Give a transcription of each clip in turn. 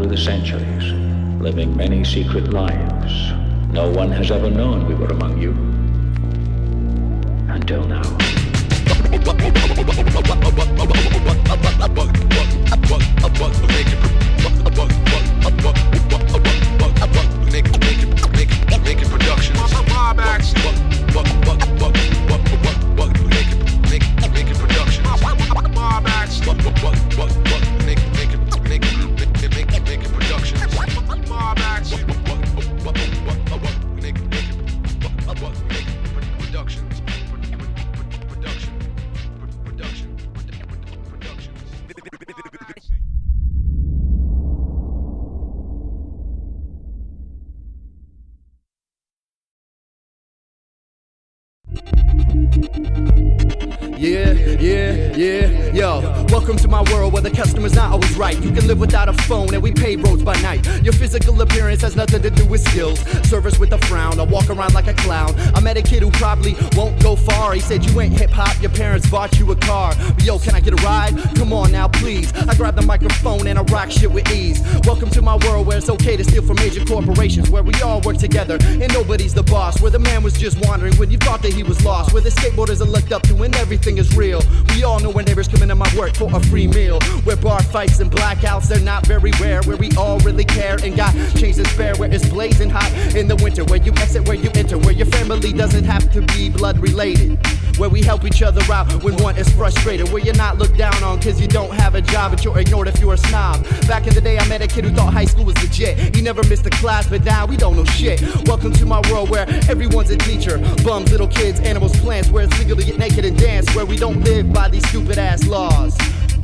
through the centuries, living many secret lives. No one has ever known we were among you. Until now. Making productions. Mob action. Making productions. Mob action. Making productions. Mob action. Yeah, yo. Welcome to my world where the customer's not always right. You can live without a phone and we pave roads by night. Your physical appearance has nothing to do with skills. Service with a frown, I walk around like a clown. I met a kid who probably won't go far. He said you ain't hip-hop, your parents bought you a car. But yo, can I get a ride? Come on now, please. I grab the microphone and I rock shit with ease. Welcome to my world where it's okay to steal from major corporations, where we all work together and nobody's the boss, where the man was just wandering when you thought that he was lost, where the skateboarders are looked up to and everything is real. We all know when neighbors come into my work for a free meal, where bar fights and blackouts, they're not very rare, where we all really care and got change to spare, where it's blazing hot in the winter, where you exit, where you enter, where your family doesn't have to be blood related, where we help each other out when one is frustrated, where you're not looked down on cause you don't have a job but you're ignored if you're a snob. Back in the day I met a kid who thought high school was legit. He never missed a class, but now we don't know shit. Welcome to my world where everyone's a teacher. Bums, little kids, animals, plants, where it's legal to get naked and dance, where we don't live by these stupid ass laws.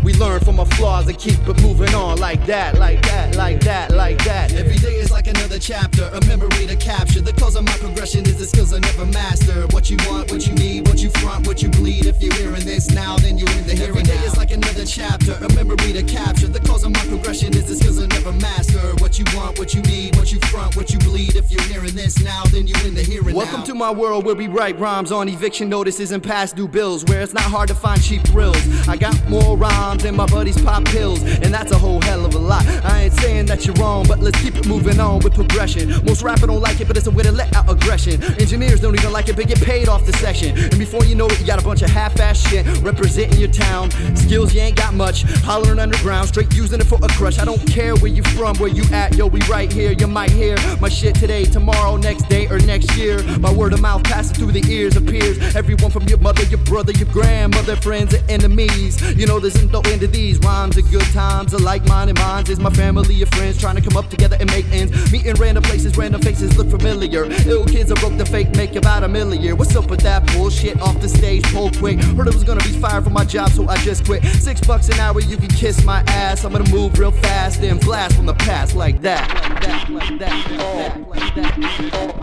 We learn from our flaws and keep it moving on like that, like that, like that, like that. Every day is like another chapter, a memory to capture. The cause of my progression is the skills I never master. What you want, what you need, what you front, what you bleed. If you're hearing this now, then you're in the here and now. Every day is like another chapter, a memory to capture. The cause of my progression is the skills I never master. What you want, what you need, what you front, what you bleed. If you're hearing this now, then you're in the here and now. Welcome to my world where we write rhymes on eviction notices and past due bills, where it's not hard to find cheap thrills. I got more rhymes and my buddies pop pills, and that's a whole hell of a lot. I ain't saying that you're wrong, but let's keep it moving on with progression. Most rappers don't like it, but it's a way to let out aggression. Engineers don't even like it, but get paid off the session. And before you know it, you got a bunch of half-ass shit representing your town. Skills you ain't got much, hollering underground, straight using it for a crush. I don't care where you from, where you at, yo, we right here. You might hear my shit today, tomorrow, next day, or next year. By word of mouth, passing through the ears of peers. Everyone from your mother, your brother, your grandmother, friends, and enemies. You know there's no end to these rhymes are good times, are like-minded minds. Is my family, your friends, trying to come up together and make ends. Meeting random places, random faces look familiar. Ill kids are broke the fake, make about $1 million. What's up with that bullshit? Off the stage, pull quick. Heard it was gonna be fired from my job, so I just quit. $6 an hour, you can kiss my ass. I'm gonna move real fast and blast from the past like that, like that, like that, like that, like that.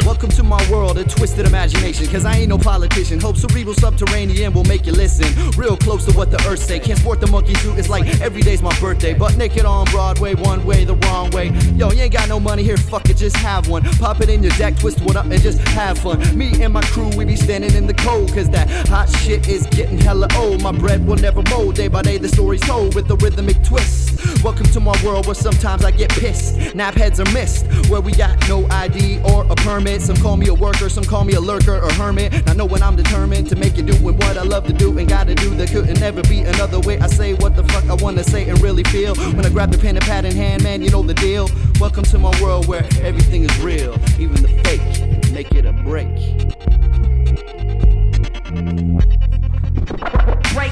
Welcome to my world, a twisted imagination, cause I ain't no politician. Hope Cerebral Subterranean will make you listen real close to what the earth say. Can't sport the monkey suit, it's like every day's my birthday. Butt naked on Broadway, one way, the wrong way. Yo, you ain't got no money here, fuck it, just have one. Pop it in your deck, twist one up and just have fun. Me and my crew, we be standing in the cold, cause that hot shit is getting hella old. My bread will never mold, day by day the story's told with a rhythmic twist. Welcome to my world where sometimes I get pissed. Nap heads are missed, where we got no ID or a permit. Some call me a worker, some call me a lurker or hermit. I know when I'm determined to make it do with what I love to do and gotta do. There couldn't never be another way. I say what the fuck I wanna say and really feel. When I grab the pen and pad in hand, man, you know the deal. Welcome to my world where everything is real, even the fake. Make it a break.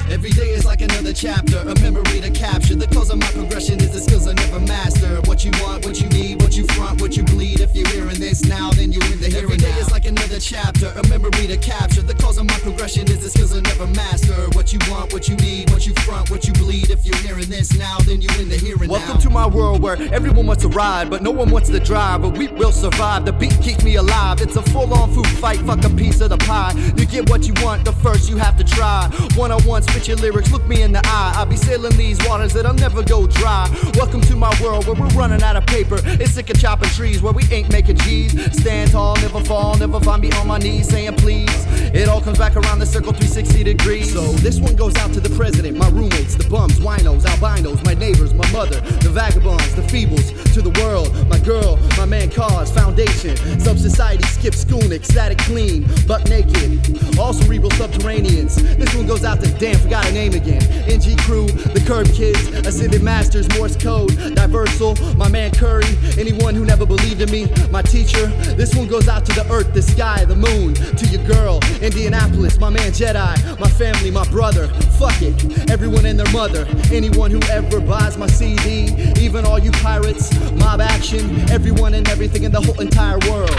Every day is like another chapter, a memory to capture. The cause of my progression is the skills I never master. What you want, what you need, what you front, what you bleed. If you're hearing this now, then you're in the here and now. Every day is like another chapter, a memory to capture. The cause of my progression is the skills I never master. What you want, what you need, what you front, what you bleed. if you're hearing this now, then you're in the here and now. Welcome to my world where everyone wants to ride, but no one wants to drive. But we will survive. The beat keeps me alive. It's a full-on food fight. Fuck a piece of the pie. You get what you want, the first you have to try. One-on-one, spit your lyrics, look me in the eye. I'll be sailing these waters that'll never go dry. Welcome to my world where we're running out of paper. It's sick of chopping trees where we ain't making G's. Stand tall, never fall, never find me on my knees saying please. It all comes back around the circle 360 degrees. So this one goes out to the president, my roommates, the bums, winos, albinos, my neighbors, my mother, the vagabonds, the feebles, to the world, my girl, my man cause, foundation, sub-society, skip Skoolnik, static clean, buck naked, all cerebral subterraneans. This one goes out to damn, forgot a name again. NG crew, the curb kids, ascended masters, Morse code, diversal, my man Curry, anyone who never believed in me, my teacher. This one goes out to the earth, the sky, the moon, to your girl, Indianapolis, my man Jedi, my family, my brother, fuck it, everyone and their mother, anyone who ever buys my CD, even all you pirates, mob action, everyone and everything in the whole entire world.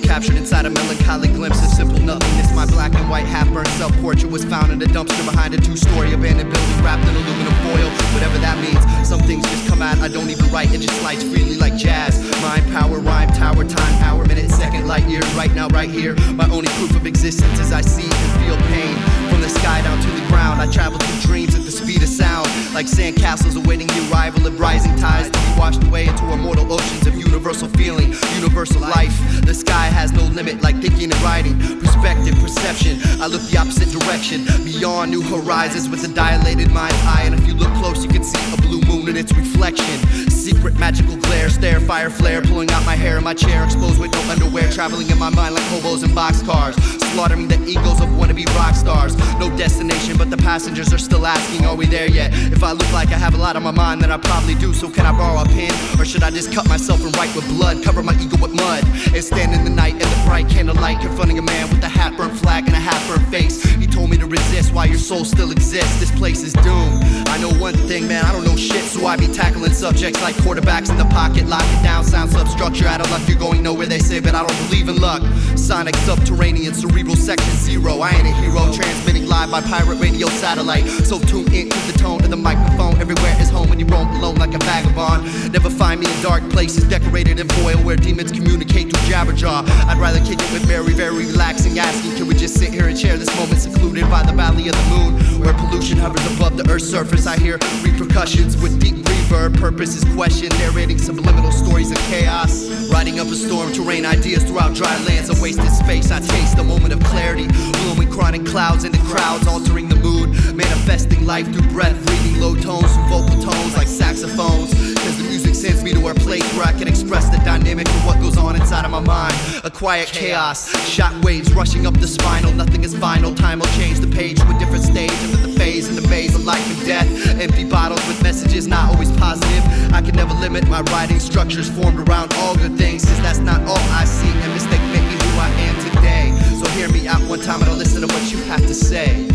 Captured inside a melancholy glimpse of simple nothingness. My black and white half-burnt self-portrait was found in a dumpster behind a two-story abandoned building wrapped in aluminum foil, whatever that means. Some things just come out, I don't even write, it just slides freely like jazz. Mind, power, rhyme, tower, time, hour, minute, second, light years, right now, right here. My only proof of existence is I see and feel pain. From the sky down to the ground, I travel through dreams at the speed of sound, like sandcastles awaiting the arrival of rising tides to be washed away into immortal oceans of universal feeling, universal life. The sky has no limit, like thinking and writing, perspective, perception. I look the opposite direction, beyond new horizons with a dilated mind's eye. And if you look close, you can see a blue moon in its reflection. Secret magical glare, stare, fire flare, pulling out my hair in my chair, exposed with no underwear, traveling in my mind like hobos in boxcars, slaughtering the egos of wannabe rock stars. No destination, but the passengers are still asking, are we there yet? If I look like I have a lot on my mind, then I probably do. So can I borrow a pen, or should I just cut myself and write with blood, cover my ego with mud, and stand in the night in the bright candlelight, confronting a man with a half-burnt flag and a half-burnt face? He told me to resist while your soul still exists. This place is doomed. I know one thing, man, I don't know shit, so I be tackling subjects like quarterbacks in the pocket, lock it down, sound substructure. Out of luck, you're going nowhere, they say, but I don't believe in luck. Sonic, subterranean, cerebral, section 0. I ain't a hero, transmitting live by pirate radio satellite. So tune into the tone of the microphone. Everywhere is home when you roam alone like a vagabond. Never find me in dark places decorated in foil where demons communicate through jabberjaw. I'd rather kick it with Mary, very relaxing, asking, can we just sit here and share this moment secluded by the valley of the moon, where pollution hovers above the earth's surface. I hear repercussions with deep reverb. Purpose is questioned, narrating subliminal stories of chaos. Riding up a storm to rain ideas throughout dry lands of wasted space. I taste a moment of clarity, blowing chronic clouds into crowds, altering the mood, manifesting life through breath, breathing low tones from vocal tones like saxophones. Cause the music sends me to a place where I can express the dynamic of what goes on inside of my mind. A quiet chaos, shock waves rushing up the spinal. Nothing is final, time will change the page to a different stage, into the phase in the maze of life and death. Empty bottles with messages not always positive. I can never limit my writing structures formed around all good things, cause that's not all I see, and mistake make me who I am today. So hear me out one time and I'll listen to what you have to say.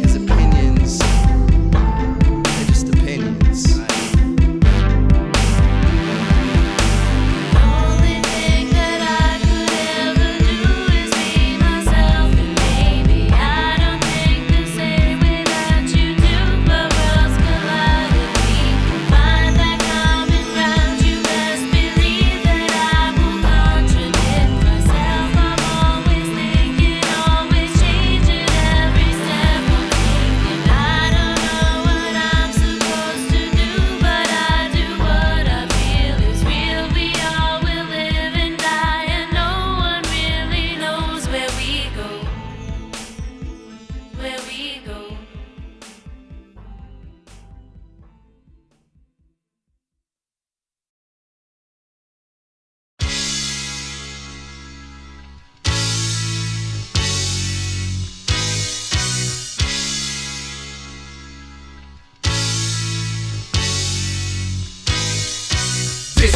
Cause opinions, they're just opinions.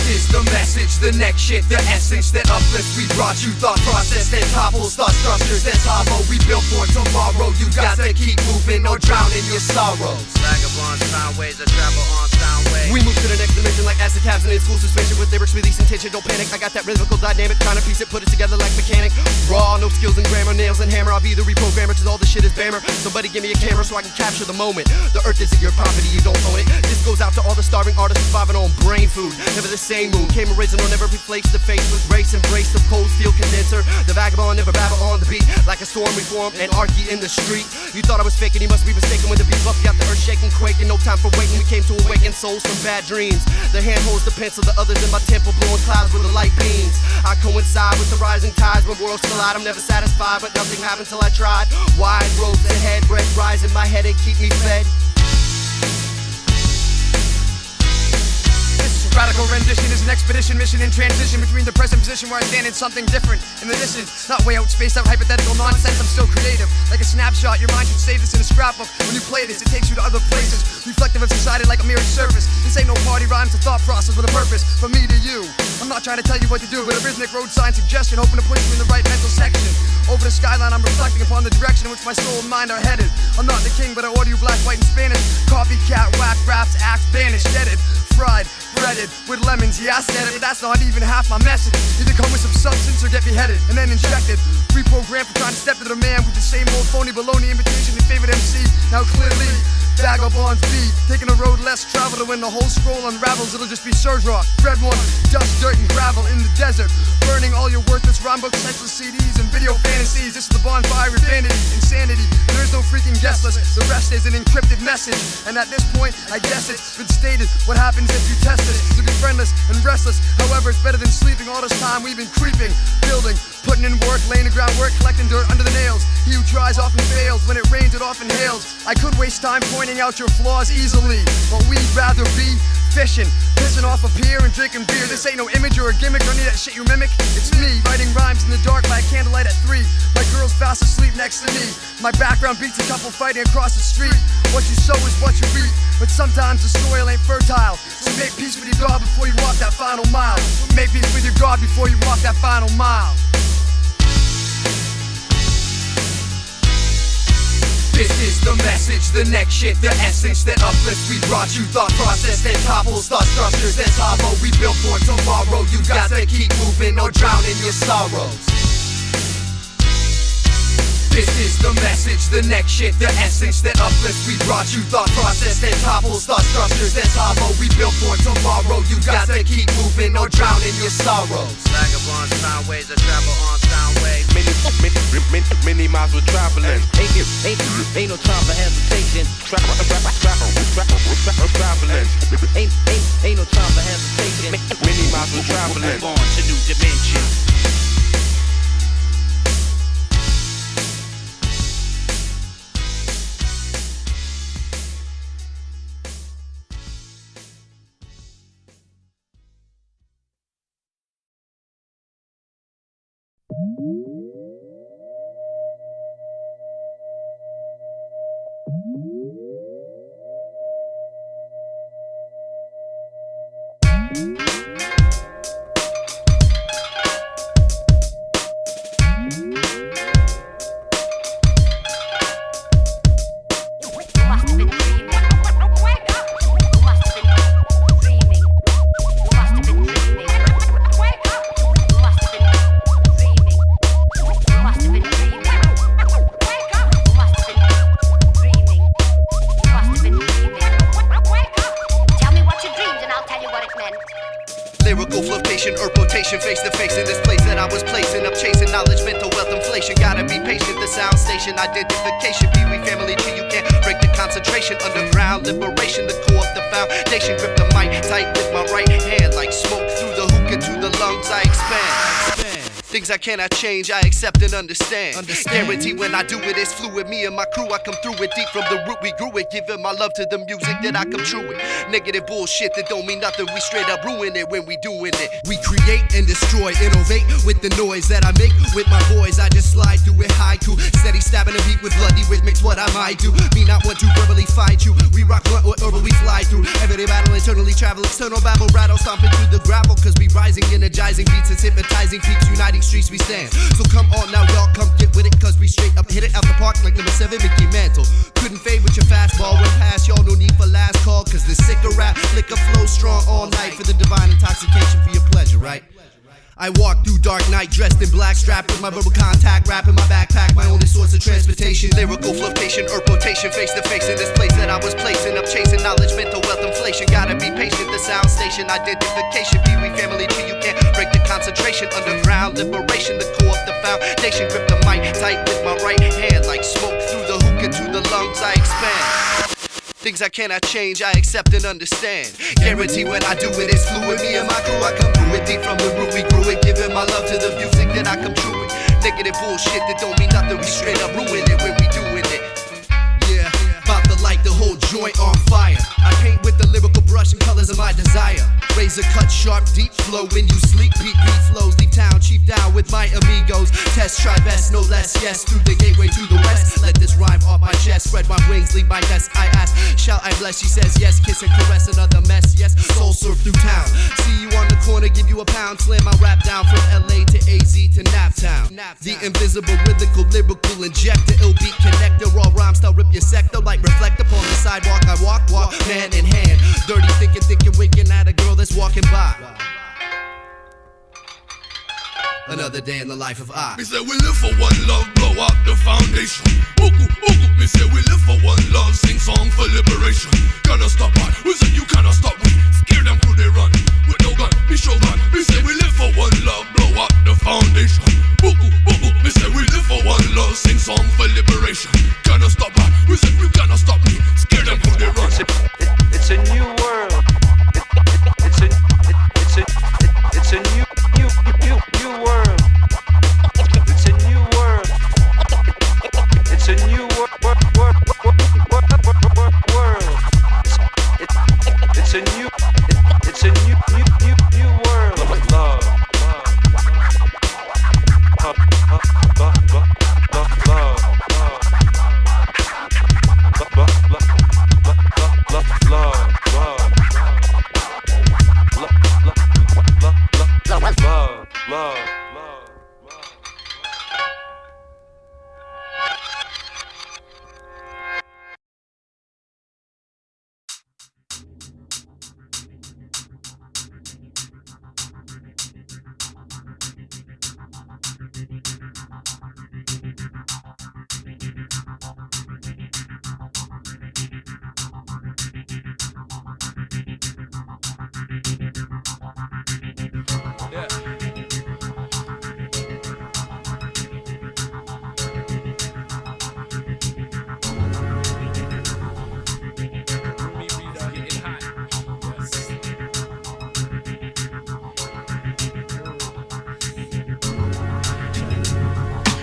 is the message, the next shit, the essence that uplifts. We brought you thought process that topples thought structures that's hollow. We built for tomorrow. You got to keep moving or drown in your sorrows. Vagabonds found ways to travel on sound waves. We move to the next dimension like acid tabs and in school suspension with lyrics releasing tension. Don't panic, I got that rhythmical dynamic, trying to piece it, put it together like mechanic. Raw, no skills in grammar, nails and hammer. I'll be the reprogrammer, cause all this shit is bammer. Somebody give me a camera so I can capture the moment. The earth isn't your property, you don't own it. This goes out to all the starving artists surviving on brain food. Never the same mood, came original, never replaced the face with grace. Embrace the cold steel condenser. The vagabond never babble on the beat. Like a storm we form, anarchy in the street. You thought I was faking, you must be mistaken. When the beat buff got the earth shaking, quaking. No time for waiting, we came to awaken souls from bad dreams. The hand holds the pencil, the others in my temple blowing clouds with the light beams. I coincide with the rising tides when worlds collide. I'm never satisfied, but nothing happened till I tried. Wide roads ahead, bread rise in my head and keep me fed. Radical rendition is an expedition mission in transition between the present position where I stand and something different in the distance. Not way out, spaced out, hypothetical nonsense. I'm still creative, like a snapshot. Your mind should save this in a scrapbook. When you play this, it takes you to other places, reflective of society like a mirrored surface. This ain't no party rhyme, it's a thought process with a purpose. From me to you, I'm not trying to tell you what to do, but a rhythmic road sign suggestion, hoping to push you in the right mental section. Over the skyline, I'm reflecting upon the direction in which my soul and mind are headed. I'm not the king, but I order you black, white, and Spanish. Copycat, whack, raps, act, banished, deaded, fried, breaded with lemons. Yeah, I said it, but that's not even half my message. Either come with some substance or get beheaded and then injected. Reprogrammed for trying to step to the man with the same old phony baloney invitation to favorite MC. Now clearly, vagabonds be taking a road less traveled, and when the whole scroll unravels, it'll just be Serj rock, red one, dust, dirt, and gravel in the desert, burning all your worthless rhyme books, senseless CDs, and video fantasies. This is the bonfire of vanity, insanity. There is no freaking guest list. The rest is an encrypted message, and at this point, I guess it's been stated. What happens if you test this? You'll be friendless and restless. However, it's better than sleeping all this time. We've been creeping, building, putting in work, laying the groundwork, collecting dirt under the nails. He who tries often fails. When it rains, it often hails. I could waste time pointing out your flaws easily, but we'd rather be fishing, pissing off a pier and drinking beer. This ain't no image or a gimmick or any of that shit you mimic. It's me, writing rhymes in the dark by a candlelight at 3. My girl's fast asleep next to me. My background beats a couple fighting across the street. What you sow is what you reap, but sometimes the soil ain't fertile. So make peace with your God before you walk that final mile. Make peace with your God before you walk that final mile. This is the message, the next shit, the essence that uplifts. We brought you thought process that topples thought structures that's hollow. We built for tomorrow. You got to keep moving or drown in your sorrows. This is the message, the next shit, the essence that uplifts. We brought you thought process that topples thought structures that's hollow. We built for tomorrow. You got to keep moving or drown in your sorrows. Vagabonds found ways to travel on sound waves. Many miles we're traveling. Ain't no time for hesitation. Traveling. Ain't no time for hesitation. Many miles we're traveling. Move on to new dimensions. Lyrical flotation, herb rotation, face to face in this place that I was placing up, chasing knowledge, mental wealth, inflation. Gotta be patient, the sound station, identification, Pee-wee family tree, you can't break the concentration. Underground liberation, the core of the foundation. Grip the mic tight with my right hand, like smoke through the hookah to the lungs I expand. The Things I cannot change, I accept and understand. Guarantee when I do it, it's fluid. Me and my crew, I come through it deep from the root we grew it. Giving my love to the music that I come true with. Negative bullshit that don't mean nothing, we straight up ruin it when we doing it. We create and destroy, innovate with the noise that I make with my boys. I just slide through it haiku, steady stabbing a beat with bloody rhythmics. What I might do, me not want to verbally fight you. We rock blunt or herbal, we fly through everyday battle, internally travel, external babble, rattle, stomping through the gravel. Cause we rising, energizing beats, it's hypnotizing peaks, uniting streets we stand. So come on now, y'all, come get with it, cause we straight up hit it out the park like number 7, Mickey Mantle. Couldn't fade with your fastball, went past y'all, no need for last call. Cause the sicker rap, liquor flow strong all night for the divine intoxication for your pleasure, right? I walk through dark night dressed in black, strapped with my verbal contact, rap in my backpack, my only source of transportation. Lyrical flotation, herb rotation, face to face in this place that I was placing up, chasing knowledge, mental wealth, inflation. Gotta be patient, the sound station, identification, Pee-wee family tree, you can't break the concentration. Underground liberation, the core of the foundation. Grip the mic tight with my right hand, like smoke through the hookah to the lungs I expand. Things I cannot change, I accept and understand. Guarantee when I do it, it's fluid. Me and my crew, I come through it deep from the root we grew it. Giving my love to the music that I come true with. Negative bullshit that don't mean nothing, we straight up ruin it when we doing it. Yeah, about to light the whole joint on fire. I paint with the lyrical brush and colors of my desire. Razor cut, sharp, deep flow when you sleep. Beat flows, deep town, chief down with my amigos. Test, try best, no less, yes, through the gateway to the west. Let this rhyme off my chest, spread my wings, leave my nest. I ask, shout, I bless, she says yes, kiss and caress another mess, yes, soul surf through town. See you on the corner, give you a pound, slam my rap down from LA to AZ to Naptown. The invisible, rhythmical, lyrical injector, ill beat connector, all rhymes style rip your sector, like reflect upon the sidewalk. I walk, hand in hand, dirty thinking, winking at a girl that's walking by. Another day in the life of I. Me say we live for one love, blow out the foundation. Uku, uku. Me say we live for one love, sing song for liberation. Cannot stop us, we say you cannot stop me. Scare them crew they run, with no gun, me show gun. Me say we live for one love, blow out the foundation. Uku, uku. Me say we live for one love, sing song for liberation. Cannot stop us, we say you cannot stop me. Scare them crew they run. It's a new world. It's a new world. It's a new world. It's a new world. It's a new world. Love.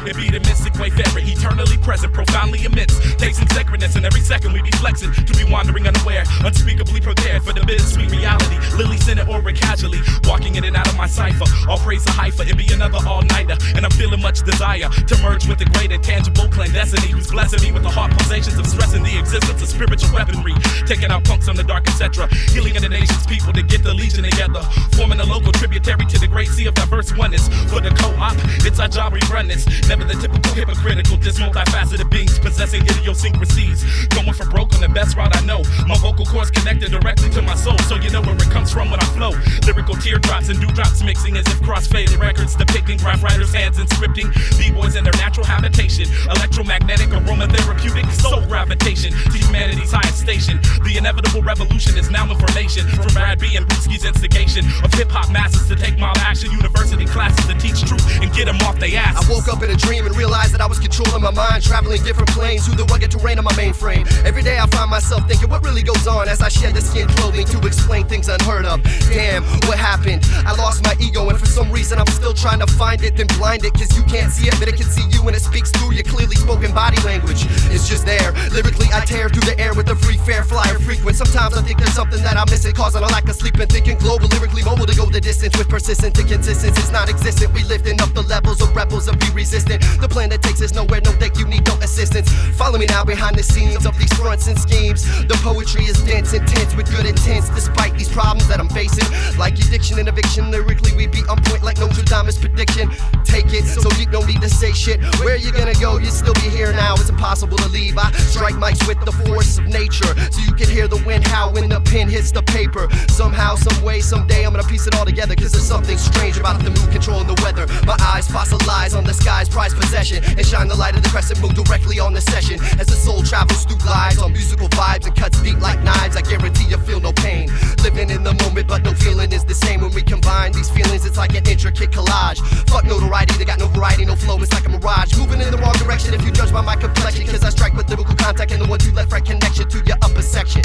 It be the mystic wayfarer, eternally present, profoundly immense. Tasting sacredness, and every second we be flexing to be wandering unaware, unspeakably prepared for the bittersweet reality. Lily sent it or casually, walking in and out of my cipher. All praise to Haifa, it be another all-nighter, and I'm feeling much desire to merge with the great intangible clandestiny who's blessing me with the heart pulsations of stressing the existence of spiritual weaponry, taking out punks on the dark, etc. Healing in the nation's people to get the legion together, forming a local tributary to the great sea of diverse oneness. For the co-op, it's our job we run this. Never the typical hypocritical, just multifaceted beings possessing idiosyncrasies. Going for broke on the best route I know. My vocal cords connected directly to my soul, so you know where it comes from when I flow. Lyrical teardrops and dewdrops mixing as if cross-faded records depicting graph writers' hands and scripting. B-boys in their natural habitation, electromagnetic aromatherapeutic soul gravitation to humanity's highest station. The inevitable revolution is now information from Brad B and Brewski's instigation of hip-hop masses to take mob action university classes to teach truth and get them off their asses. I woke up in a dream and realized that I was controlling my mind, traveling different planes through the rugged terrain of my mainframe. Every day I find myself thinking what really goes on as I shed the skin clothing to explain things unheard of. Damn, what happened? I lost my ego and for some reason reason I'm still trying to find it, then blind it, cause you can't see it, but it can see you and it speaks through your clearly spoken body language. It's just there. Lyrically I tear through the air with a free fair flyer frequent. Sometimes I think there's something that I'm missing, causing a lack of sleep and thinking global, lyrically mobile to go the distance with persistence to consistency. It's not existent. We lifting up the levels of rebels and be resistant. The plan that takes us nowhere, no thank you, need no assistance. Follow me now behind the scenes of these fronts and schemes. The poetry is dense, intense with good intents, despite these problems that I'm facing. Like addiction and eviction, lyrically we be on point like Notre Dame's prediction. Take it, so deep, no need to say shit. Where you gonna go? You still be here now. It's impossible to leave. I strike mics with the force of nature, so you can hear the wind howl when the pen hits the paper. Somehow, some way, someday I'm gonna piece it all together, cause there's something strange about the mood controlling the weather. My eyes fossilize on the sky's prized possession and shine the light of the crescent moon directly on the session. As the soul travels through lives on musical vibes and cuts deep like knives, I guarantee you feel no pain. Living in the moment, but no feeling is the same. When we combine these feelings, it's like an intricate collage. Fuck notoriety, they got no variety, no flow, it's like a mirage. Moving in the wrong direction if you judge by my complexion, cause I strike with lyrical contact and the 1-2 left right connection to your upper section.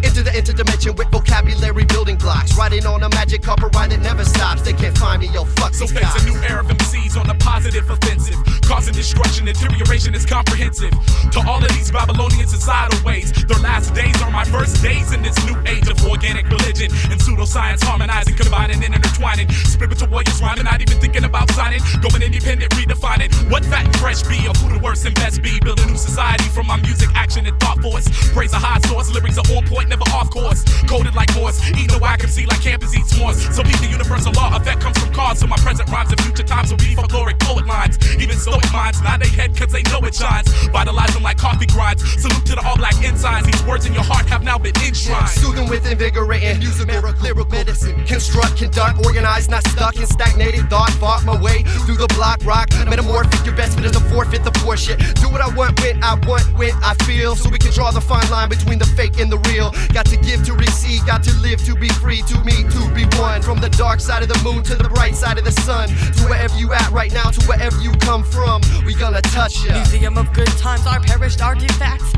Into the interdimension with vocabulary building blocks. Riding on a magic carpet ride that never stops. They can't find me, yo, fuck So these face cops. a new era of MCs on the positive offensive, causing destruction, deterioration is comprehensive. To all of these Babylonian societal ways, their last days are my first days in this new age of organic religion and pseudoscience, harmonizing, combining and intertwining. Spiritual warriors rhyming, not even thinking about signing. Going independent, redefining what fat and fresh be, or who the worst and best be. Build a new society from my music, action, and thought force. Praise a high source, lyrics are on point, never off course. Coded like Morse, eat no whack MC like campus eats s'mores. So beat the universal law, effect comes from cause. So my present rhymes and future times will be folkloric poet lines. Even stoic minds nod their head cause they know it shines. Vitalize them like coffee grinds. Salute to the all black ensigns. These words in your heart have now been enshrined. Soothing with invigorating, musical, lyrical medicine. Construct, conduct, organize, not stuck in stagnated thought. Fought my way through the block, rock, metamorphic. Your best fit is to forfeit the poor shit. Do what I want when I feel. So we can draw the fine line between the fake and the real. Got to give to receive, got to live to be free. To me, to be one. From the dark side of the moon to the bright side of the sun. To wherever you at right now, to wherever you come from, we gonna touch ya. Museum of good times, our perished artifacts.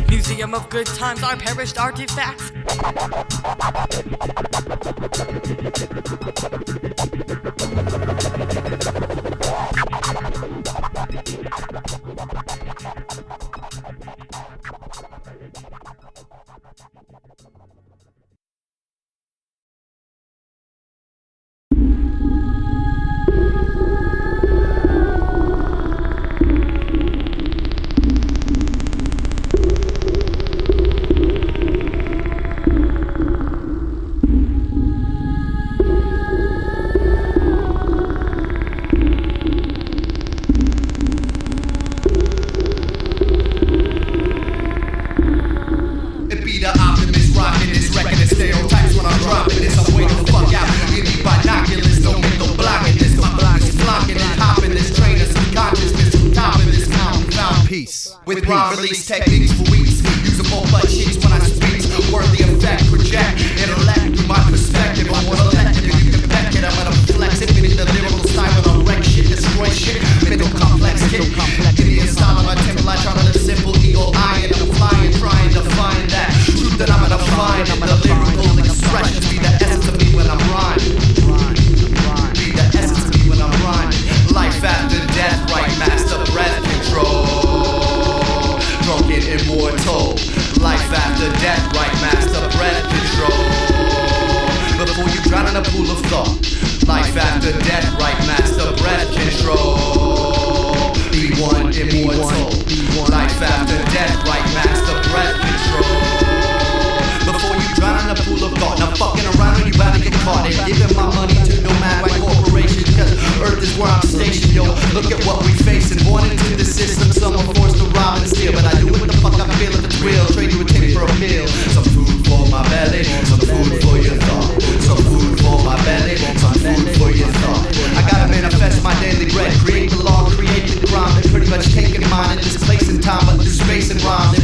Museum of good times, our perished artifacts. With rhyme release techniques for weeks, usable butt cheeks when I speak. Worthy effect, project, intellect through my perspective. I wanna let you, you can back it. I'm gonna flex it, meaning the lyrical style of wreck shit, destroy shit. Mental complex kid, Indian style of my temple. I try to live simple, eagle eye, and I'm flying, trying to find that truth that I'm gonna find in the lyrical expression. Be the essence of me when I'm rhyming. Be the essence of me when I'm rhyming. Life after death, right? Master breath control. Drunken immortal, life after death, right? Master breath control. Before you drown in a pool of thought, life after death, right? Master breath control. Be one immortal, life after death, right? Master breath control. Before you drown in a pool of thought, now fucking around and you bound to get caught. And giving my money to no man right corporation, cause Earth is where I'm stationed, yo. Look at what we facing, born into the system, someone forced to rob and steal. But I do what the fuck I feel if it's real, trade you a ticket for a meal. Some food for my belly, some food for your thought. Some food for my belly, some food for your thought. I gotta manifest my daily bread, create the law, create the crime. They're pretty much taking mine in this place and time, but through space and rhymes.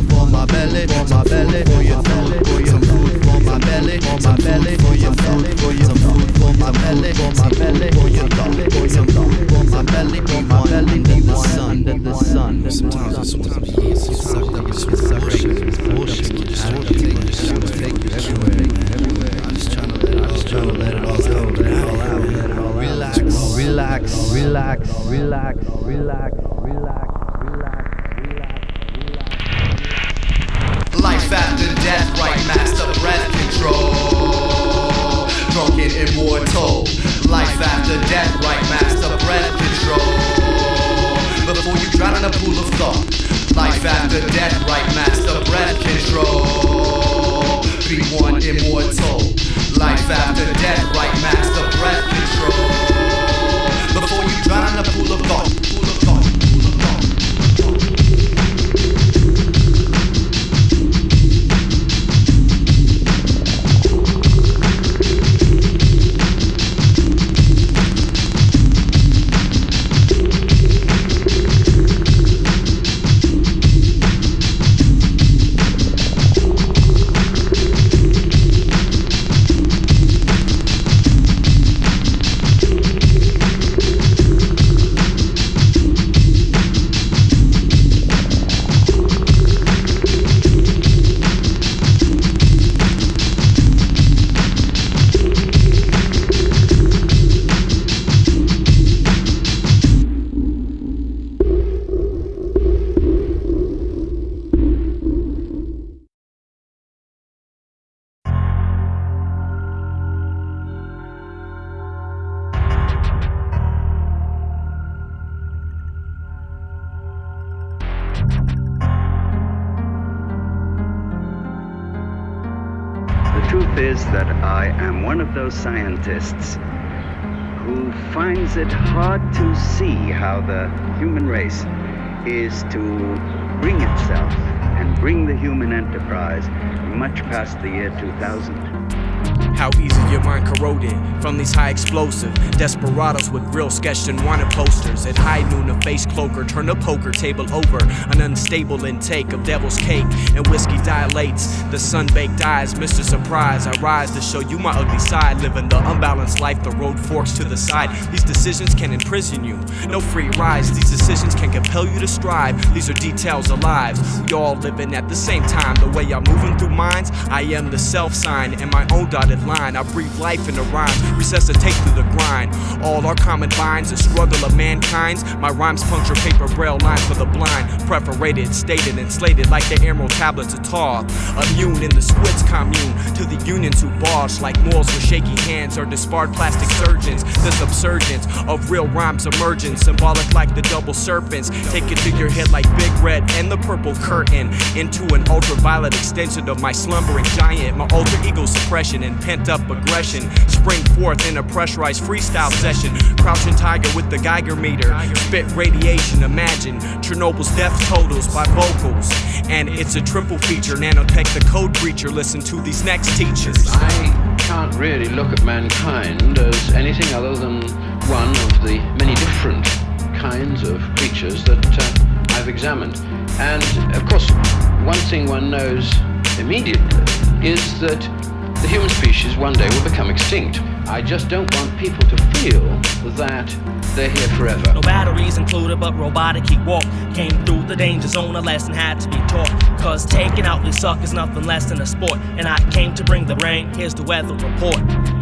For my belly, for your food, some food for my belly, for your food, for your food for my belly, for your thought, some thought for my belly, in the sun. Sometimes I just want to be sucked up, bullshit, take you everywhere. I'm just trying to let it all out. Relax. Life after death, right master breath control. Drunken immortal. Life after death, right master breath control. Before you drown in a pool of thought. Life after death, right master breath control. Be one immortal. Life after death, right master breath control. Before you drown in a pool of thought. The truth is that I am one of those scientists who finds it hard to see how the human race is to bring itself and bring the human enterprise much past the year 2000. How easy your mind corroded from these high explosive desperados with grill sketched and wanted posters. At high noon a face cloaker turned a poker table over. An unstable intake of devil's cake and whiskey dilates. The sun-baked eyes, Mr. Surprise. I rise to show you my ugly side. Living the unbalanced life, the road forks to the side. These decisions can imprison you, no free rides. These decisions can compel you to strive. These are details of lives. We all living at the same time. The way I'm moving through minds, I am the self sign and my own dotted line. I breathe life into rhymes, resuscitate through the grind. All our common binds, the struggle of mankind's. My rhymes puncture paper braille lines for the blind. Perforated, stated, and slated like the emerald tablets of tar. Immune in the Squids commune to the unions who barge like Moors with shaky hands or disbarred plastic surgeons. The subsurgence of real rhymes emerging, symbolic like the double serpents. Take it to your head like Big Red and the purple curtain. Into an ultraviolet extension of my slumbering giant. My alter ego suppression and pent-up aggression spring forth in a pressurized freestyle session. Crouching tiger with the Geiger meter, spit radiation. Imagine Chernobyl's death totals by vocals, and it's a triple feature. Nanotech, the code breacher. Listen to these next teachers. I can't really look at mankind as anything other than one of the many different kinds of creatures that I've examined. And of course, one thing one knows immediately is that the human species one day will become extinct. I just don't want people to feel that they're here forever. No batteries included, but robotic he walked. Came through the danger zone, a lesson had to be taught. Cause taking out these suckers nothing less than a sport. And I came to bring the rain, here's the weather report.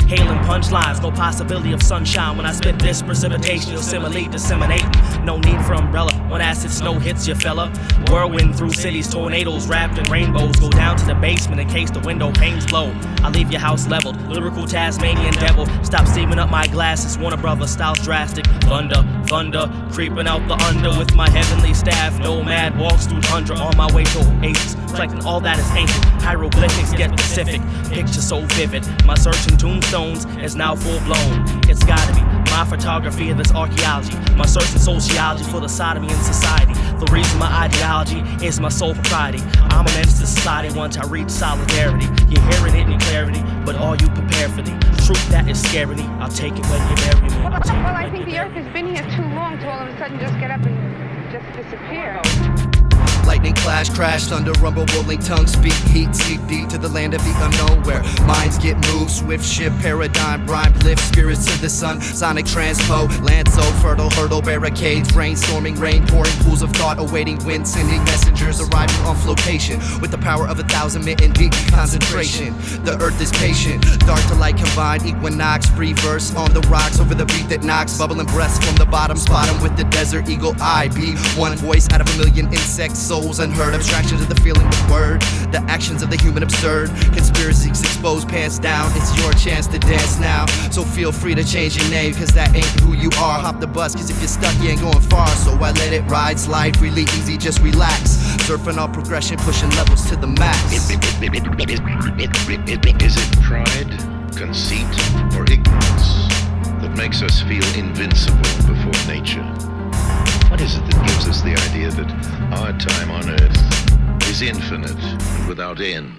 Hailing punchlines, no possibility of sunshine. When I spit this precipitation, you'll simile disseminating. No need for umbrella when acid snow hits you, fella. Whirlwind through cities, tornadoes wrapped in rainbows. Go down to the basement in case the window panes blow. I leave your house leveled, lyrical Tasmanian devil. Stop steaming up my glasses, Warner Brothers style's drastic. Thunder, creeping out the under with my heavenly staff. Nomad walks through tundra on my way to oasis. Reflecting all that is ancient, hieroglyphics get Pacific. Picture so vivid, my search in tombstones is now full blown. It's gotta be my my photography of this archaeology, my search in sociology for the sodomy in society. The reason my ideology is my sole propriety. I'm a menace to society once I reach solidarity. You're hearing it in clarity, but are you prepared for the truth that is scaring me? I'll take it when you bury me. Well, I think the Earth has been here too long to all of a sudden just get up and just disappear. Lightning clash, crash, thunder, rumble, rolling tongue, speak heat, seep deep to the land of the unknown where minds get moved, swift ship, paradigm, rhyme, lift, spirits to the sun, sonic transpo, land so fertile, hurdle barricades, brainstorming, rain pouring, pools of thought, awaiting wind, sending messengers arriving on flotation with the power of 1,000 mitten deep concentration. The earth is patient, dark to light combined, equinox, free verse on the rocks over the beat that knocks, bubbling breaths from the bottom, spot 'em with the desert eagle eye, be one voice out of a million insects, souls unheard, abstractions of the feeling with word, the actions of the human absurd, conspiracies exposed, pants down, it's your chance to dance now, so feel free to change your name, cause that ain't who you are, hop the bus, cause if you're stuck you ain't going far, so I let it ride, slide freely, easy, just relax, surfing on progression, pushing levels to the max. Is it pride, conceit, or ignorance that makes us feel invincible before nature? What is it that gives us the idea that our time on Earth is infinite and without end?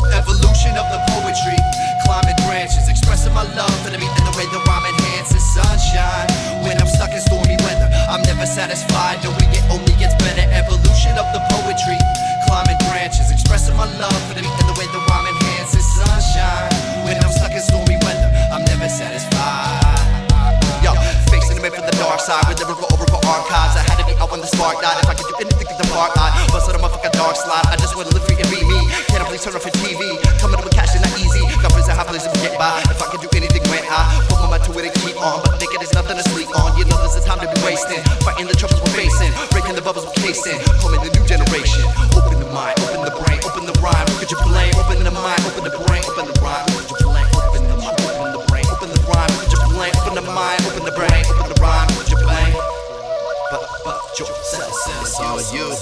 Evolution of the poetry, climbing branches, expressing my love for the beat and the way the rhyme enhances sunshine. When I'm stuck in stormy weather, I'm never satisfied, knowing it only gets better. Evolution of the poetry, climbing branches, expressing my love for the beat and the way the rhyme enhances sunshine. When I'm stuck in stormy weather, I'm never satisfied. Yo, facing the man from the dark side with lyrical oracle archives. I had to be out when the spark died. If I could do anything to the mark, I'd bust on a motherfucking dark slide. I just wanna live free and be me. Can't please turn off your TV. Coming up with cash is not easy. Got friends and high places to get by. If I could do anything, when I put my mind to it and keep on. But thinking there's nothing to sleep on. You know there's a time to be wasting. Fighting the troubles we're facing. Breaking the bubbles we're casing. Coming the new generation. Open the mind, open the brain, open the rhyme. Look at your blame. Open the mind, open the brain, open the rhyme. Look at your blame. Open the mind, open the brain, open the rhyme. Look at your blame. Open the mind, open the brain, open the rhyme. Look at your blame. But yourself, all you.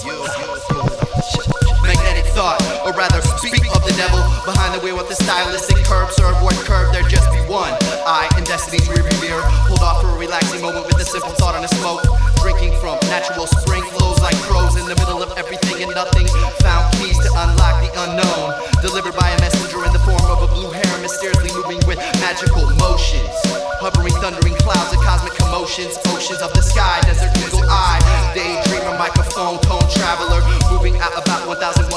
Magnetic thought, or rather speak of the devil behind the wheel with the stylistic curb, serve word curve, there just be one eye in destiny's rearview mirror. Hold off for a relaxing moment with a simple thought on a smoke. Drinking from natural spring flows like crows in the middle of everything and nothing. Found keys to unlock the unknown, delivered by a messenger in the form of a blue heron, mysteriously moving with magical motions. Hovering, thundering clouds of cosmic commotions, oceans of the sky, desert eagle eye, daydreamer, microphone, tone traveler, moving at about 1,130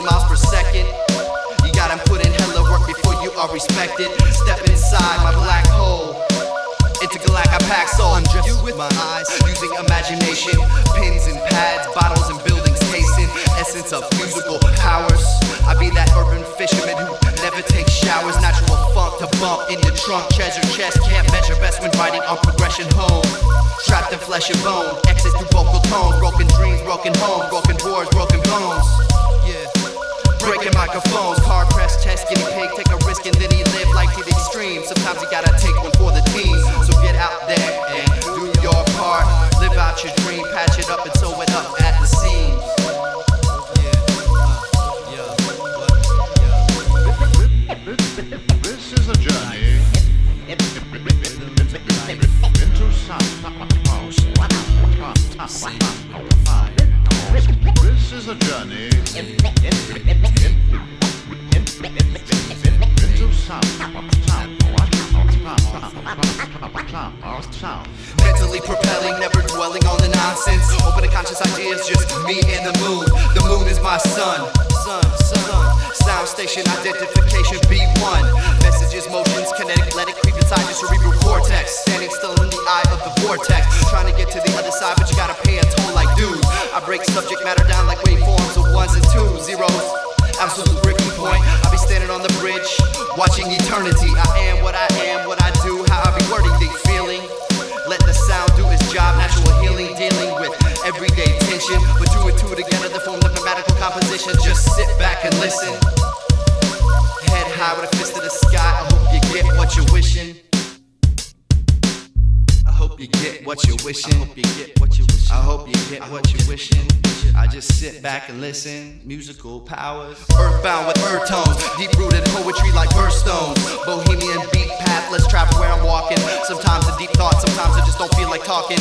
miles per second. You gotta put in hella work before you are respected. Step inside my black hole. Intergalactic pack soul. Undress you with my eyes, using imagination. Pins and pads, bottles and buildings, tasting essence of musical powers. I be that urban fisherman who never takes showers. Natural funk to bump in your trunk. Treasure chest, can't measure best when riding on progression home. Trapped in flesh and bone, exit through vocal tones. Broken dreams, broken homes, broken doors, broken bones. Yeah. Breaking microphones, car press test, guinea pig, take a risk and then he live life to the extreme. Sometimes you gotta take one for the team. So get out there and do your part. Live out your dream, patch it up and sew it up at the seams. This is a journey into sound. This is a journey into sound. Mentally propelling, never dwelling on the nonsense. Open to conscious ideas, just me and the moon. The moon is my sun. Sound station identification B1. Messages, motions, kinetic, let it creep inside your cerebral cortex. Standing still in the eye of the vortex. Trying to get to the other side, but you gotta pay a toll like dudes. I break subject matter down like waveforms of ones and twos, zeros. Absolute breaking point. I'll be standing on the bridge, watching eternity. I am, what I do, how I be wording the feeling. Let the sound do its job, natural healing, dealing with everyday tension. But do it to two together to form the grammatical composition. Just sit back and listen. Head high with a fist to the sky. I hope you get what you're wishing. I hope you get what you're wishing. I hope you get what you're wishing. I hope you get what you're wishing. I just sit back and listen. Musical powers. Earthbound with earth tones. Deep-rooted poetry like birthstones. Bohemian beat pathless, travel where I'm walking. Sometimes a deep thought, sometimes I just don't feel like talking.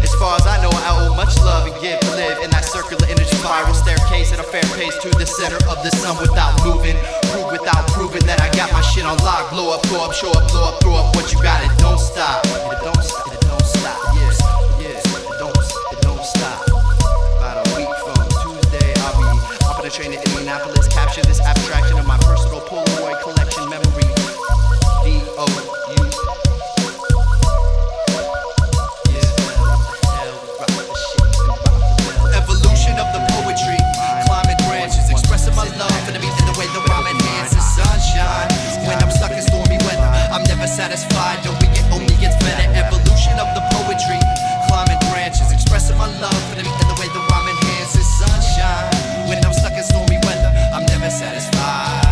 As far as I know, I owe much love and give to live in that circular energy spiral staircase at a fair pace to the center of the sun without moving. Prove without proving that I got my shit on lock. Blow up, show up, throw up what you got. It don't stop. It don't stop. It don't stop. Yes, yes. It don't stop. About a week from Tuesday, I'll be hopping a train to Indianapolis. Capture this abstraction of my personal Polaroid collection memory. D-O-U. My love for the beat and the way the rhyme enhances sunshine. When I'm stuck in stormy weather, I'm never satisfied. Don't we get only gets better. Evolution of the poetry, climbing branches, expressing my love for the beat and the way the rhyme enhances sunshine. When I'm stuck in stormy weather, I'm never satisfied.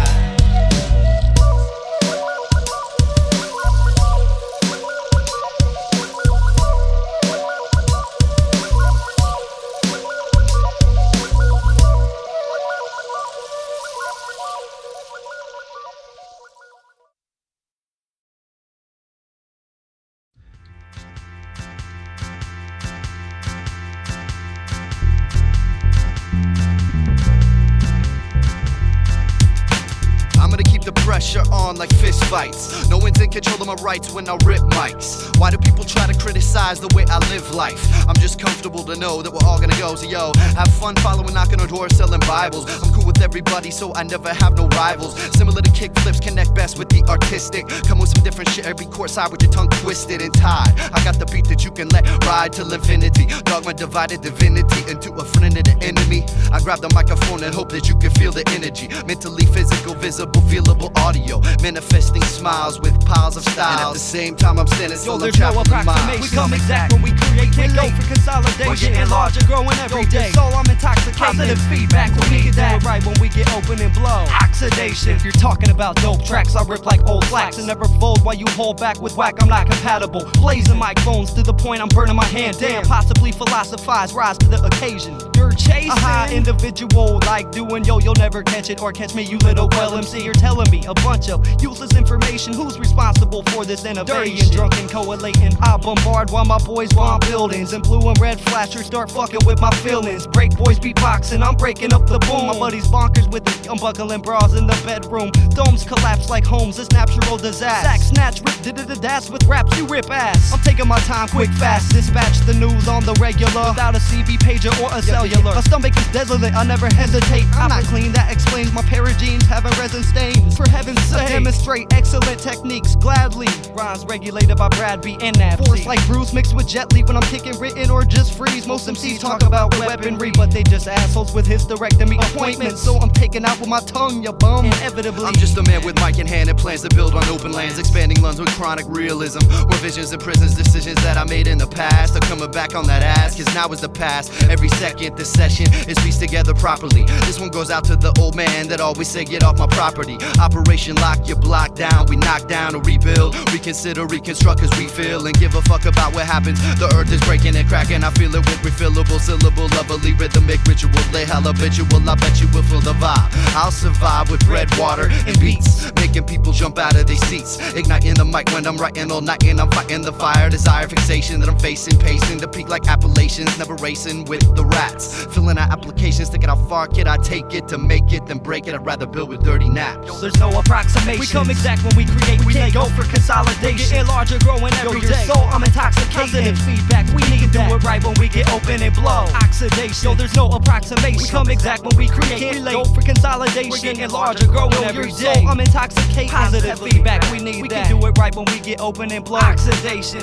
Pressure on like fist fights. No one's in control of my rights when I rip mics. Why do people try to criticize the way I live life? I'm just comfortable to know that we're all gonna go. So yo, have fun following, knocking on doors, selling Bibles. I'm cool with everybody, so I never have no rivals. Similar to kick flips, connect best with the artistic. Come with some different shit every court side with your tongue twisted and tied. I got the beat that you can let ride till infinity. Dogma divided divinity into a friend and an enemy. I grab the microphone and hope that you can feel the energy. Mentally, physical, visible, feelable audio, manifesting smiles with piles of styles. And at the same time I'm standing still, I'm traveling miles. We come exact when we create, we go for consolidation. We're getting larger, growing every day. So I'm intoxicated. Positive feedback, we need that. Do it right when we get open and blow. Oxidation, you're talking about dope tracks. I rip like old flax and never fold while you hold back with whack. I'm not compatible. Blazing microphones to the point I'm burning my hand. Damn, possibly philosophize, rise to the occasion. You're chasing a high individual like doing yo, you'll never catch it or catch me, you little well MC. You're telling me a bunch of useless information. Who's responsible for this innovation? Dirty and drunk and collating. I bombard while my boys bomb buildings. And blue and red flashers start fucking with my feelings. Break boys beatboxing, I'm breaking up the boom. My buddies bonkers with the unbuckling bras in the bedroom. Domes collapse like homes, it's natural disaster. Sack snatch, rip das with raps, you rip ass. I'm taking my time quick fast. Dispatch the news on the regular without a CB pager or a cellular. My stomach is desolate, I never hesitate. I'm not clean, that explains my pair of jeans having resin stains. For heaven's sake, demonstrate excellent techniques gladly. Rhymes regulated by Brad B and Napz. Force like Bruce mixed with Jet Li when I'm kicking written or just freeze. Most MCs talk about weaponry, but they just assholes with hysterectomy appointments. So I'm taking out with my tongue, you bum. Inevitably, I'm just a man with mic in hand and plans to build on open lands, expanding lungs with chronic realism. Or visions in prisons, decisions that I made in the past. I'm coming back on that ass, cause now is the past. Every second this session is pieced together properly. This one goes out to the old man that always say get off my property. Operation lock your block down, we knock down or rebuild. Reconsider, reconstruct cause we feel and give a fuck about what happens. The earth is breaking and cracking, I feel it with refillable syllable, lovely rhythmic ritual. Lay hell habitual, I bet you will feel the vibe. I'll survive with bread, water, and beats, making people jump out of their seats. Igniting the mic when I'm writing all night and I'm fighting the fire. Desire, fixation that I'm facing, pacing the peak like Appalachians, never racing with the rats. Filling out applications, thinking how far could I take it to make it, then break it. I'd rather build with dirty naps. There's no approximation. We come exact when we create. We can't go for consolidation. We're getting larger, growing every day. So I'm intoxicated. Positive feedback, we need that. Do it right when we get open and blow. Oxidation, yo, there's no approximation. We come exact when we create. Can't go for consolidation. We're getting larger, growing every day. So I'm intoxicated. Positive feedback, we need that. We can do it right when we get open and blow. Oxidation.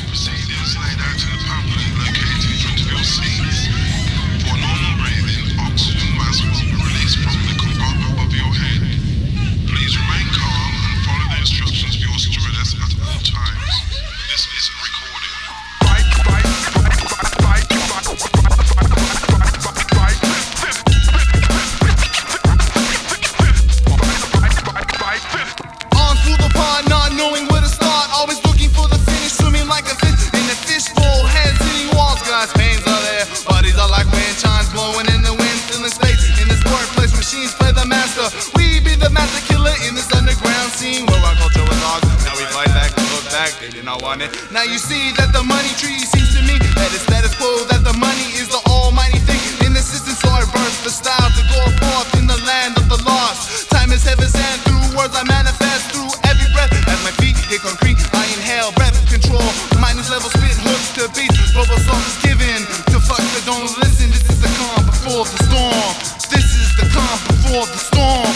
Procedures laid out in the pamphlet located in front of your seats. For normal breathing, they not want it. Now you see that the money tree seems to me that it's status quo, that the money is the almighty thing in the system. So I birthed the style to go forth in the land of the lost. Time is heaven sent through words I manifest through every breath. As my feet hit concrete, I inhale breath control. Minus level spit hooks to beats. Global song is given to fuck that don't listen. This is the calm before the storm. This is the calm before the storm.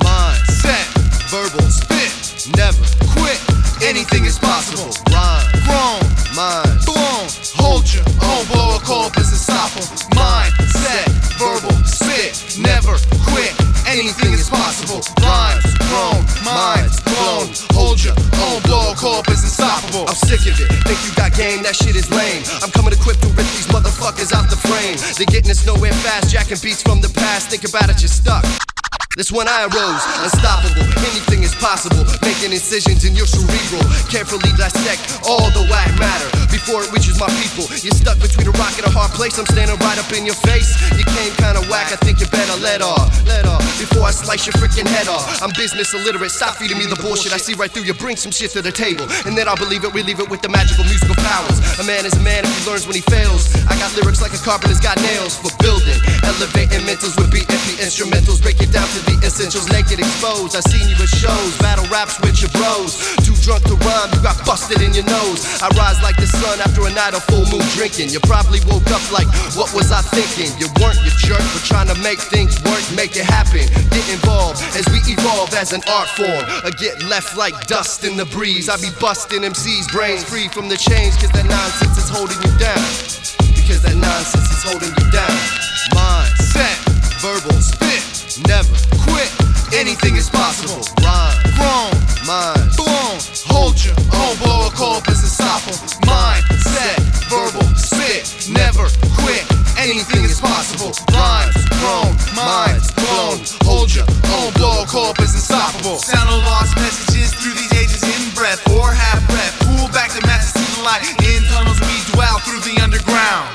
Mindset, verbal spit, never quit. Anything is possible. Rhyme, grown, mind blown. Hold your own, blow a corpus and stop 'em. Mindset, verbal spit, never quit. Anything is possible. Rhymes grown, minds blown. Hold your own, blow a corpus unstoppable. I'm sick of it. Think you got game? That shit is lame. I'm coming equipped to rip these motherfuckers out the frame. They're getting us nowhere fast, jacking beats from the past. Think about it, you're stuck. That's when I arose, unstoppable. Anything is possible. Making incisions in your cerebral. Carefully dissect all the whack matter before it reaches my people. You're stuck between a rock and a hard place. I'm standing right up in your face. You came kinda whack, I think you better let off. Before I slice your freaking head off. I'm business illiterate, stop feeding me the bullshit. I see right through you, bring some shit to the table. And then I'll believe it, relieve it with the magical musical powers. A man is a man if he learns when he fails. I got lyrics like a carpenter's got nails for building. Elevating mentals with BFP instrumentals. Break it down to the essentials, naked exposed. I seen you at shows, battle raps with your bros. Too drunk to rhyme, you got busted in your nose. I rise like the sun after a night of full moon drinking. You probably woke up like, what was I thinking? You weren't, you jerk, but trying to make things work, make it happen. Get involved as we evolve as an art form. Or get left like dust in the breeze. I be busting MC's brains free from the chains, cause that nonsense is holding you down. Because that nonsense is holding you down. Mindset, verbal spit, never quit. Anything is possible. Rhyme, grown, mind blown. Hold your own, blow a corpus and stop 'em. Mindset, verbal spit, never quit. Anything is possible. Rhymes grown, minds blown. Hold your own, blow a corpus unstoppable. Sound of lost messages through these ages in breath or half breath. Pull back the masses to the light. In tunnels we dwell through the underground.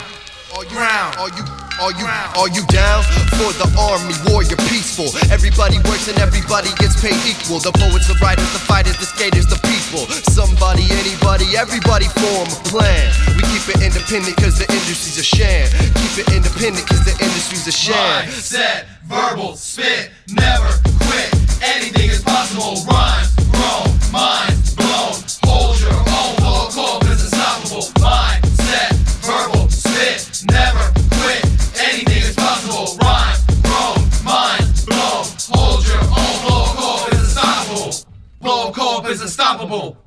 Are you down for the army warrior peaceful? Everybody works and everybody gets paid equal. The poets, the writers, the fighters, the skaters, the people. Somebody, anybody, everybody form a plan. We keep it independent cause the industry's a sham. Keep it independent cause the industry's a sham. Mindset, verbal, spit, never quit. Anything is possible. Rhymes, grown, minds blown. Hold your own, blow a corpus unstoppable. Mindset, verbal, spit, never quit. Anything is possible. Rhymes, grown, minds blown. Hold your own, blow a corpus unstoppable. Blow a corpus unstoppable.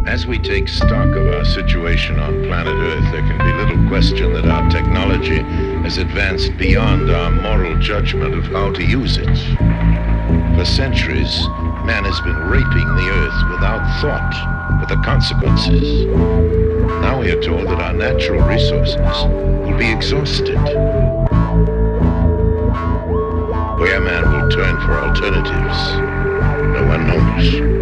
As we take stock of our situation on planet Earth, there can be little question that our technology has advanced beyond our moral judgment of how to use it. For centuries, man has been raping the Earth without thought for the consequences. Now we are told that our natural resources will be exhausted. Where man will turn for alternatives, no one knows.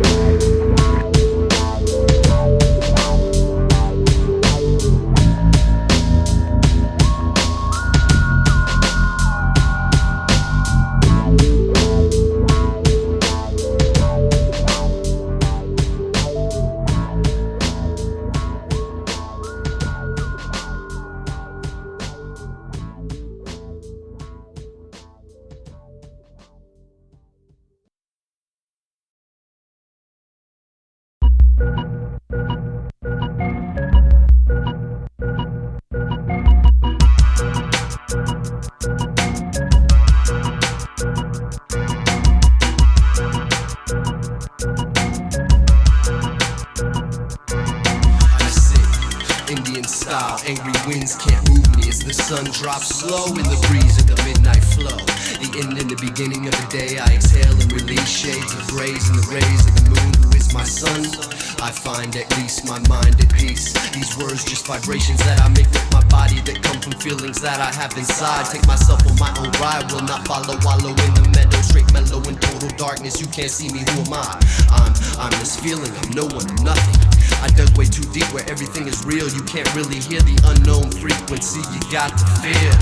style, angry winds can't move me as the sun drops slow in the breeze of the midnight flow. The end and the beginning of the day, I exhale and release shades of grays in the rays of the moon who is my sun. I find at least my mind at peace. These words just vibrations that I make with my body that come from feelings that I have inside. Take myself on my own ride, will not wallow in the meadow, straight mellow in total darkness. You can't see me, who am I? I'm this feeling, I'm no one, I'm nothing. I dug way too deep where everything is real. You can't really hear the unknown frequency, you got to feel.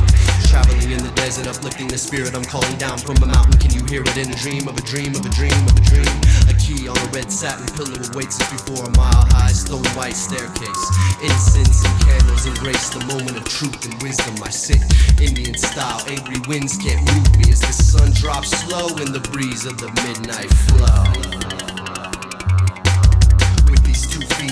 Traveling in the desert, uplifting the spirit, I'm calling down from a mountain. Can you hear it in a dream of a dream of a dream of a dream? A key on a red satin pillow awaits us before a mile-high stone white staircase. Incense and candles embrace the moment of truth and wisdom. I sit Indian style, angry winds can't move me as the sun drops slow in the breeze of the midnight flow.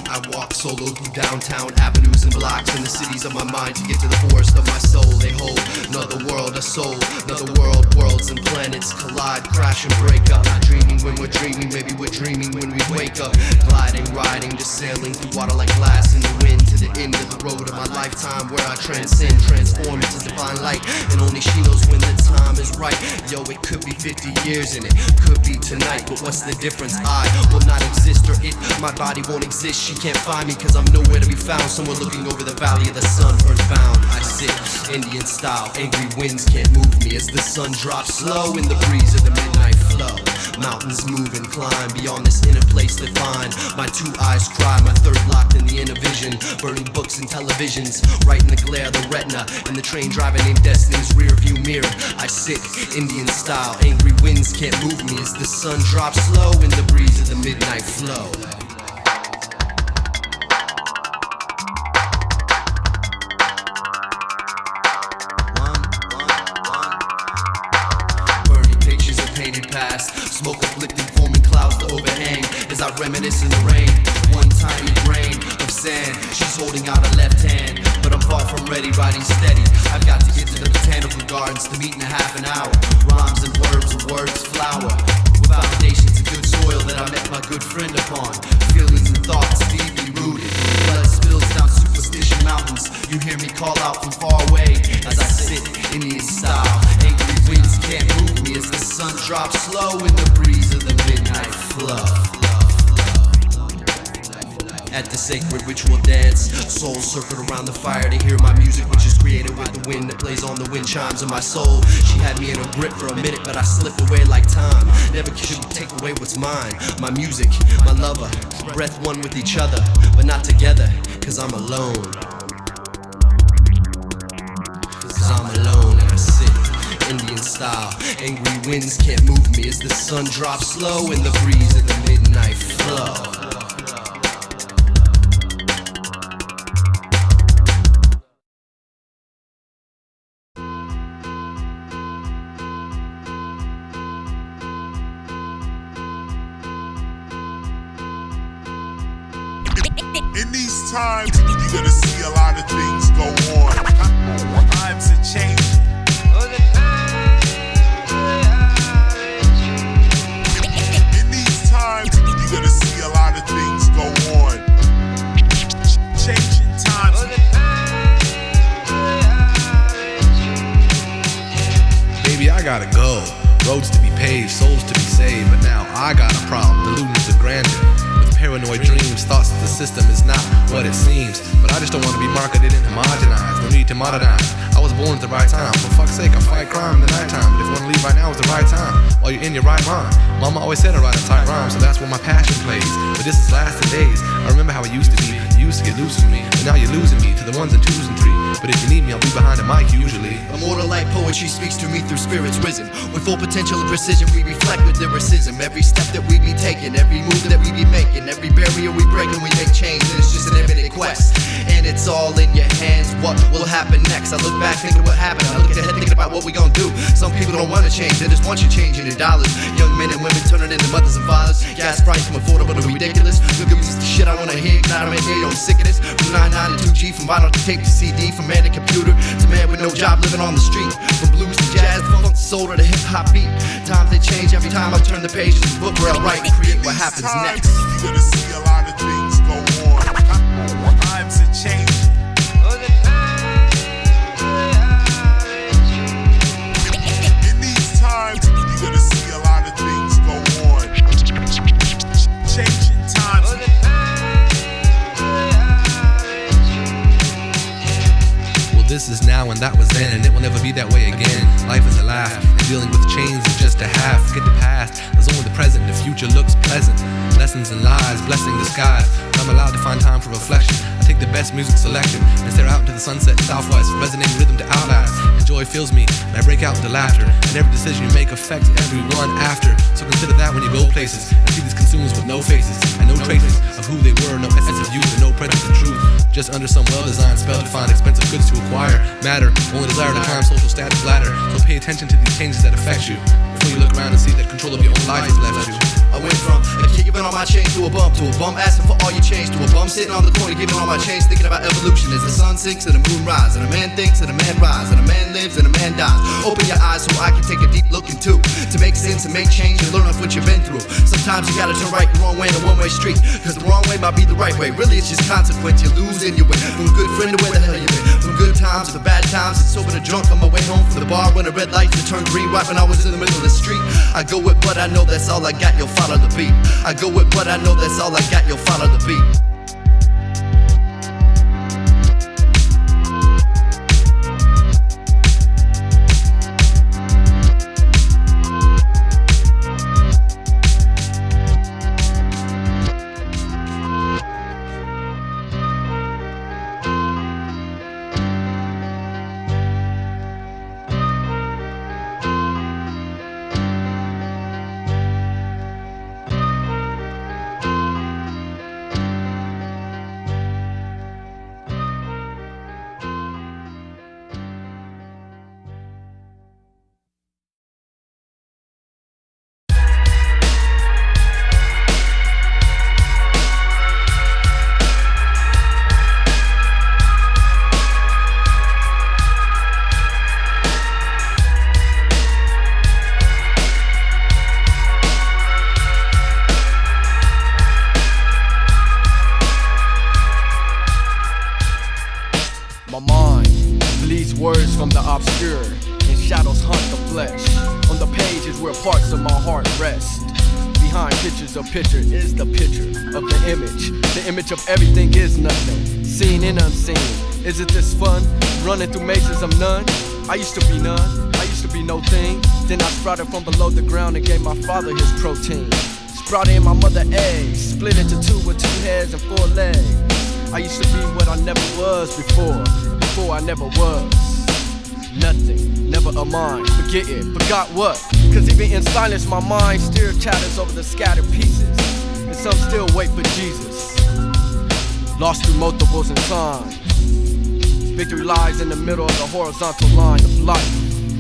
I walk solo through downtown avenues and blocks in the cities of my mind to get to the forest of my soul. They hold another world, a soul, another world. Worlds and planets collide, crash and break up. Not dreaming when we're dreaming, maybe we're dreaming when we wake up. Gliding, riding, just sailing through water like glass in the wind to the end of the road of my lifetime where I transcend, transform into divine light. And only she knows when the time is right. Yo, it could be 50 years and it could be tonight, but what's the difference? I will not exist, or it, my body won't exist. She can't find me cause I'm nowhere to be found. Somewhere looking over the valley of the sun, earthbound. I sit Indian style, angry winds can't move me as the sun drops slow in the breeze of the midnight flow. Mountains move and climb beyond this inner place to find. My two eyes cry, my third locked in the inner vision. Burning books and televisions, right in the glare of the retina. And the train driver named Destiny's rear view mirror. I sit Indian style, angry winds can't move me as the sun drops slow in the breeze of the midnight flow. Smoke afflicting, forming clouds to overhang as I reminisce in the rain. One tiny grain of sand, she's holding out her left hand, but I'm far from ready, riding steady. I've got to get to the botanical gardens to meet in a half an hour. Rhymes and words flower with foundations of good soil that I met my good friend upon. Feelings and thoughts deeply rooted. Blood spills down superstition mountains. You hear me call out from far away as I sit Indian style. Angry winds can't move me as the sun drops slow in the breeze of the midnight flow. At the sacred ritual dance, souls circled around the fire to hear my music, which is created with the wind that plays on the wind chimes of my soul. She had me in her grip for a minute, but I slipped away like time. Never should take away what's mine. My music, my lover, breath one with each other, but not together, cause I'm alone. Cause I'm alone and I sit Indian style. Angry winds can't move me as the sun drops slow in the breeze of the midnight flow. In these times, you're gonna see a lot of things go on. Times are changing. In these times, you're gonna see a lot of things go on. Changing times. Baby, I gotta go. Roads to be paved, souls to be saved. But now I got a problem, delusions of grandeur. Paranoid dreams, thoughts that the system is not what it seems. But I just don't want to be marketed and homogenized. No need to modernize. I was born at the right time. For fuck's sake, I fight crime in the nighttime. But if you want to leave right now, it's the right time. While you're in your right mind. Mama always said I write a tight rhyme, so that's where my passion plays. But this is lasting days. I remember how it used to be. You used to get loose with me, but now you're losing me to the ones and twos and three. But if you need me, I'll be behind the mic usually. Immortal light poetry speaks to me through spirits risen. With full potential and precision, we reflect with lyricism. Every step that we be taking, every move that we be making, every barrier we break and we make change. And it's just an infinite quest, and it's all in your hands. What will happen next? I look back thinking what happened. I look ahead thinking about what we gon' do. Some people don't wanna change, they just want you changing in dollars. Young men and women turning into mothers and fathers. Gas price from affordable to ridiculous. Look at this shit I wanna hear. Not I'm I'm sick of this. From 99 to 2G, from vinyl to tape to CD, from man to computer to man with no job living on the street. From blues to jazz, funk, soul to the hip hop beat. Times they change every time I turn the page to the book where I write and create what happens next. You're gonna see a lot of things go on. Times are changing. is now and that was then, and it will never be that way again. Life is a laugh, and dealing with change is just a half. Forget the past, there's only the present, the future looks pleasant. Lessons and lies, blessing the skies. When I'm allowed to find time for reflection, I take the best music selection and stare out into the sunset southwest, resonating rhythm to outlast. And joy fills me, and I break out into laughter. And every decision you make affects everyone after. So consider that when you go places and see these consumers with no faces and no traces of who they were, no essence of youth and no presence of truth. Just under some well-designed spell to find expensive goods to acquire. Matter, only desire to climb social status ladder. So pay attention to these changes that affect you before you look around and see that control of your own life has left you. I went from a kid giving all my change to a bum asking for all your change, to a bum sitting on the corner giving all my change, thinking about evolution as the sun sinks and the moon rises, and a man thinks and a man rises, and a man lives and a man dies. Open your eyes so I can take a deep look into, to make sense and make change and learn off what you've been through. Sometimes you gotta turn right the wrong way in a one-way street, cause the wrong way might be the right way. Really it's just consequence, you lose and you win. From a good friend to where the hell you been, from good times to bad times, and sober to drunk on my way home from the bar when the red lights would turn green right when I was in the middle of the street. I go with what I know, that's all I got, you'll follow the beat. I go with what I know, that's all I got, you'll follow the beat. Words from the obscure, and shadows hunt the flesh. On the pages where parts of my heart rest. Behind pictures of picture is the picture of the image. The image of everything is nothing, seen and unseen. Isn't this fun, running through mazes of none? I used to be none, I used to be no thing. Then I sprouted from below the ground and gave my father his protein. Sprouted in my mother eggs, split into two with 2 heads and 4 legs. I used to be what I never was before I never was. Nothing, never a mind, forget it, forgot what? Cause even in silence my mind still chatters over the scattered pieces, and some still wait for Jesus. Lost through multiples in time. Victory lies in the middle of the horizontal line of life.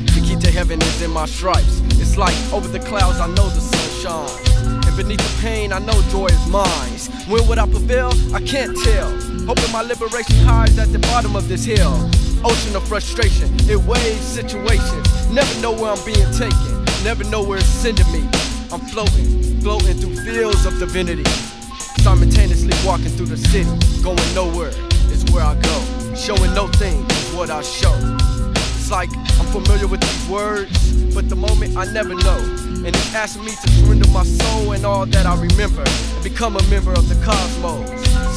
The key to heaven is in my stripes. It's like over the clouds I know the sun shines, and beneath the pain I know joy is mine. When would I prevail? I can't tell. Hoping my liberation hides at the bottom of this hill. Ocean of frustration, it weighs situations. Never know where I'm being taken, never know where it's sending me. I'm floating through fields of divinity. Simultaneously walking through the city. Going nowhere is where I go. Showing no thing is what I show. It's like I'm familiar with these words, but the moment I never know. And it's asking me to surrender my soul and all that I remember, and become a member of the cosmos.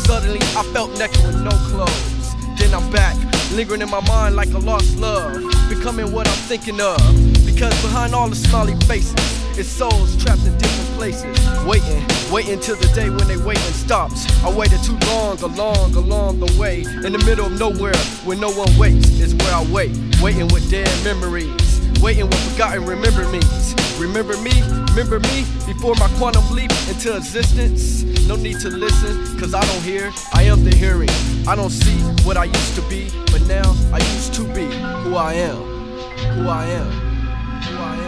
Suddenly I felt naked with no clothes. Then I'm back, lingering in my mind like a lost love, becoming what I'm thinking of. Because behind all the smiley faces, it's souls trapped in different places. Waiting till the day when they waiting stops. I waited too long along the way. In the middle of nowhere, where no one waits, is where I wait. Waiting with dead memories, waiting with forgotten remember me's. Remember me before my quantum leap into existence. No need to listen, cause I don't hear, I am the hearing. I don't see what I used to be, but now I used to be who I am. Who I am. Who I am.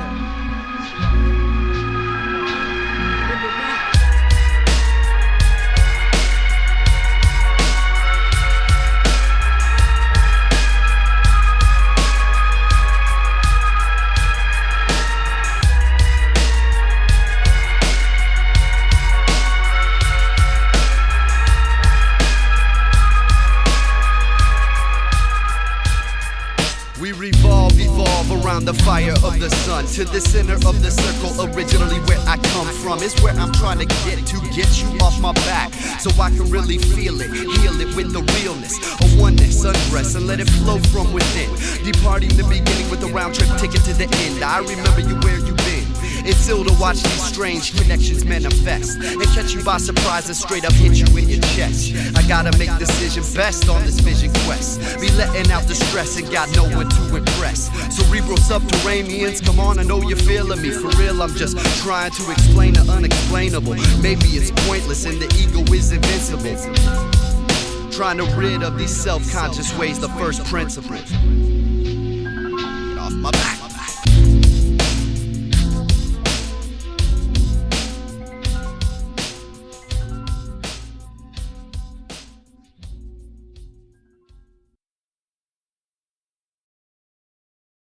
around the fire of the sun to the center of the circle. Originally where I come from is where I'm trying to get you off my back, so I can really feel it, heal it with the realness of oneness, undress and let it flow from within. Departing the beginning with a round trip ticket to the end. I remember you where you been. It's ill to watch these strange connections manifest and catch you by surprise and straight up hit you in your chest. I gotta make decisions best on this vision quest. Be letting out the stress and got no one to impress. Cerebral subterraneans, come on, I know you're feeling me. For real, I'm just trying to explain the unexplainable. Maybe it's pointless and the ego is invincible. Trying to rid of these self-conscious ways, the first principle. Get off my back.